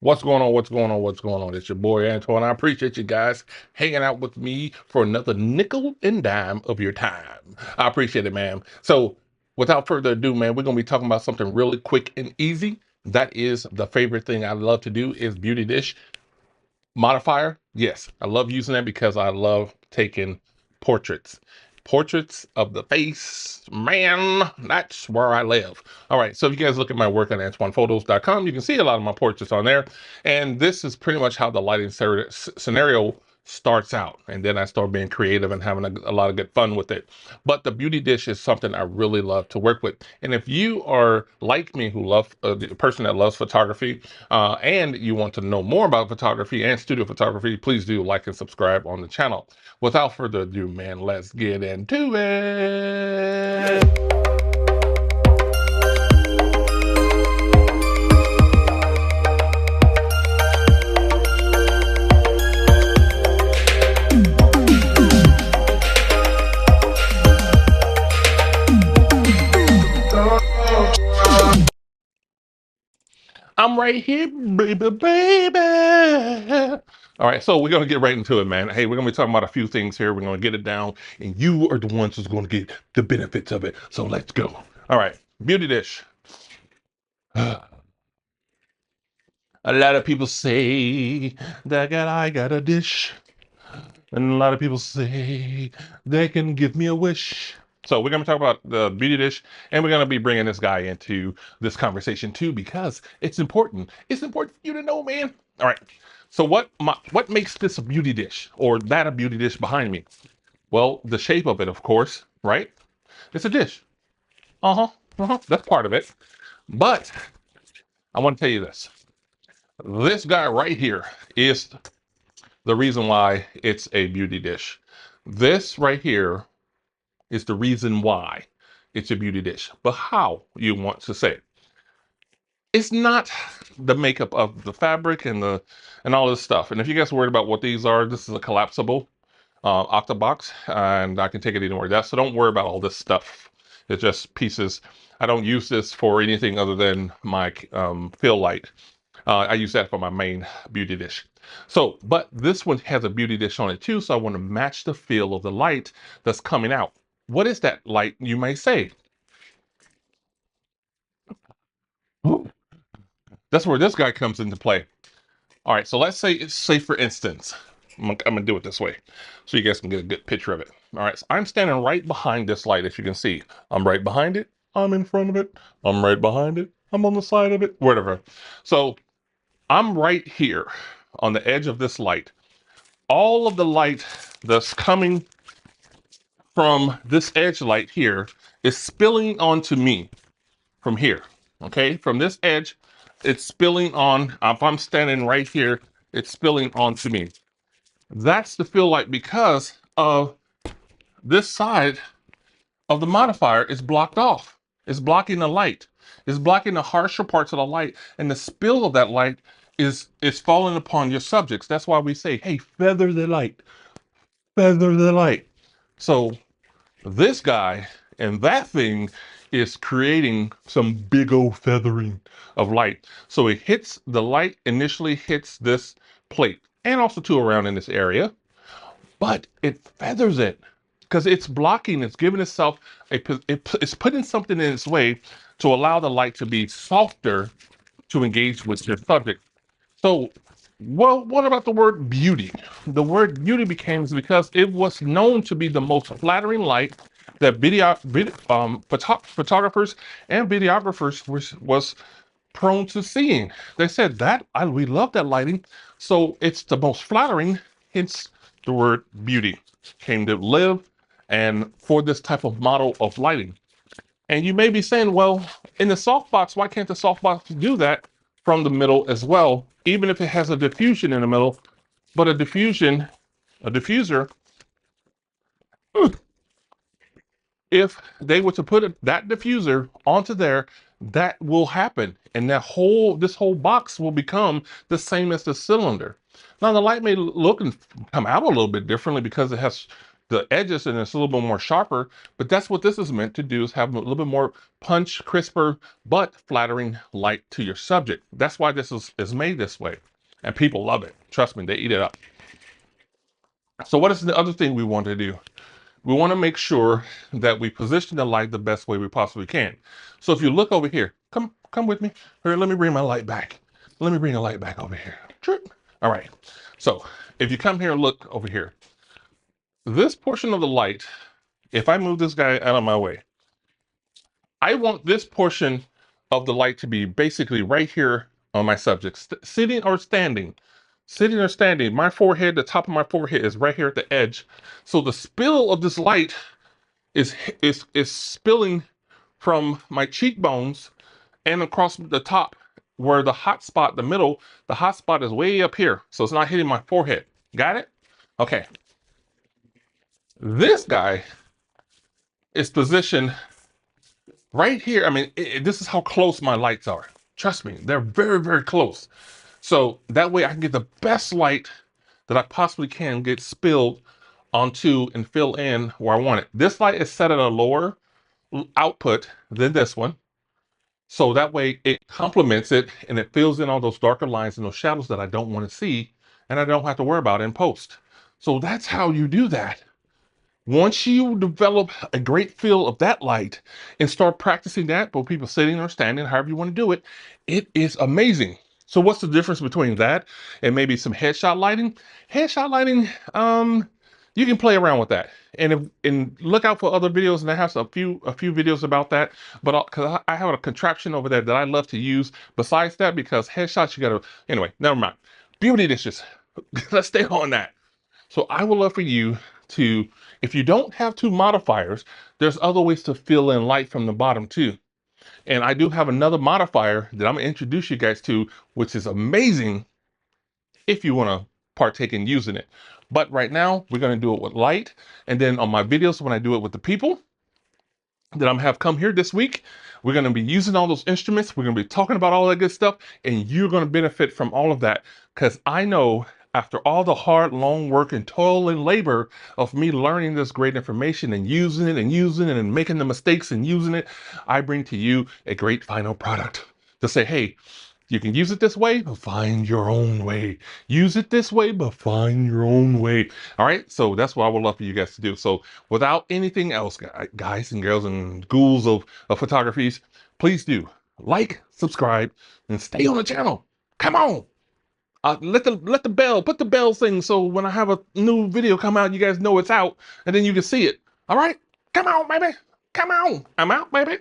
What's going on? What's going on? What's going on? It's your boy Antoine. I appreciate you guys hanging out with me for another nickel and dime of your time. I appreciate it, man. So, without further ado, man, we're gonna be talking about something really quick and easy. That is the favorite thing I love to do is beauty dish modifier. Yes, I love using that because I love taking portraits. Portraits of the face, man, that's where I live. All right, so if you guys look at my work on AntoinePhotos.com, you can see a lot of my portraits on there. And this is pretty much how the lighting scenario starts out. And then I start being creative and having a lot of good fun with it. But the beauty dish is something I really love to work with. And if you are like me, who love the person that loves photography, and you want to know more about photography and studio photography, please do like and subscribe on the channel. Without further ado, man, let's get into it. I'm right here, baby, baby. All right, so we're gonna get right into it, man. Hey, we're gonna be talking about a few things here. We're gonna get it down, and you are the ones who's gonna get the benefits of it. So let's go. All right, beauty dish. A lot of people say that I got a dish, and a lot of people say they can give me a wish. So we're going to talk about the beauty dish, and we're going to be bringing this guy into this conversation too, because it's important. It's important for you to know, man. All right. So what makes this a beauty dish, or that a beauty dish behind me? Well, the shape of it, of course, right? It's a dish. Uh-huh. Uh-huh. That's part of it. But I want to tell you this. This guy right here is the reason why it's a beauty dish. This right here is the reason why it's a beauty dish. But how you want to say it. It's not the makeup of the fabric and all this stuff. And if you guys are worried about what these are, this is a collapsible octabox, and I can take it anywhere. So don't worry about all this stuff. It's just pieces. I don't use this for anything other than my fill light. I use that for my main beauty dish. So, but this one has a beauty dish on it too, so I want to match the feel of the light that's coming out. What is that light, you may say? Ooh, that's where this guy comes into play. All right, so let's say for instance, I'm gonna do it this way, so you guys can get a good picture of it. All right, so I'm standing right behind this light, as you can see. I'm right behind it. I'm in front of it. I'm right behind it. I'm on the side of it. Whatever. So I'm right here on the edge of this light. All of the light that's coming from this edge light here is spilling onto me from here. Okay, from this edge, it's spilling on. If I'm standing right here, it's spilling onto me. That's the fill light because of this side of the modifier is blocked off. It's blocking the light. It's blocking the harsher parts of the light, and the spill of that light is falling upon your subjects. That's why we say, hey, feather the light. Feather the light. So this guy and that thing is creating some big old feathering of light. So it hits, the light initially hits this plate and also too around in this area, but it feathers it because it's blocking, it's giving itself it's putting something in its way to allow the light to be softer to engage with your subject. So, well, what about the word beauty? The word beauty became because it was known to be the most flattering light that photographers and videographers was prone to seeing. They said that we love that lighting, so it's the most flattering. Hence, the word beauty came to live, and for this type of model of lighting. And you may be saying, well, in the softbox, why can't the softbox do that from the middle as well, even if it has a diffusion in the middle? But a diffuser, if they were to put that diffuser onto there, that will happen. And this whole box will become the same as the cylinder. Now the light may look and come out a little bit differently because it has the edges and it's a little bit more sharper, but that's what this is meant to do, is have a little bit more punch, crisper, but flattering light to your subject. That's why this is made this way. And people love it. Trust me, they eat it up. So what is the other thing we want to do? We want to make sure that we position the light the best way we possibly can. So if you look over here, come with me. Here, let me bring my light back. Let me bring the light back over here. All right. So if you come here and look over here, this portion of the light, if I move this guy out of my way, I want this portion of the light to be basically right here on my subject, sitting or standing. Sitting or standing, my forehead, the top of my forehead is right here at the edge. So the spill of this light is spilling from my cheekbones and across the top, where the hot spot, the middle, the hot spot is way up here. So it's not hitting my forehead. Got it? Okay. This guy is positioned right here. I mean, this is how close my lights are. Trust me, they're very, very close. So that way I can get the best light that I possibly can get spilled onto and fill in where I want it. This light is set at a lower output than this one. So that way it complements it and it fills in all those darker lines and those shadows that I don't want to see, and I don't have to worry about it in post. So that's how you do that. Once you develop a great feel of that light and start practicing that, both people sitting or standing, however you want to do it, it is amazing. So what's the difference between that and maybe some headshot lighting? Headshot lighting, you can play around with that, and look out for other videos. And I have a few videos about that. But because I have a contraption over there that I love to use besides that, because headshots you gotta. Anyway, never mind. Beauty dishes. Let's stay on that. So I would love for you to, if you don't have two modifiers, there's other ways to fill in light from the bottom too. And I do have another modifier that I'm gonna introduce you guys to, which is amazing if you wanna partake in using it. But right now, we're gonna do it with light. And then on my videos, when I do it with the people that I'm have come here this week, we're gonna be using all those instruments. We're gonna be talking about all that good stuff, and you're gonna benefit from all of that. Because I know after all the hard, long work and toil and labor of me learning this great information and using it and making the mistakes and using it, I bring to you a great final product to say, hey, you can use it this way, but find your own way. Use it this way, but find your own way. All right. So that's what I would love for you guys to do. So without anything else, guys and girls and ghouls of photographies, please do like, subscribe, and stay on the channel. Come on. Let the bell, put the bell thing so when I have a new video come out, you guys know it's out, and then you can see it. All right. Come on, baby. Come on. I'm out, baby.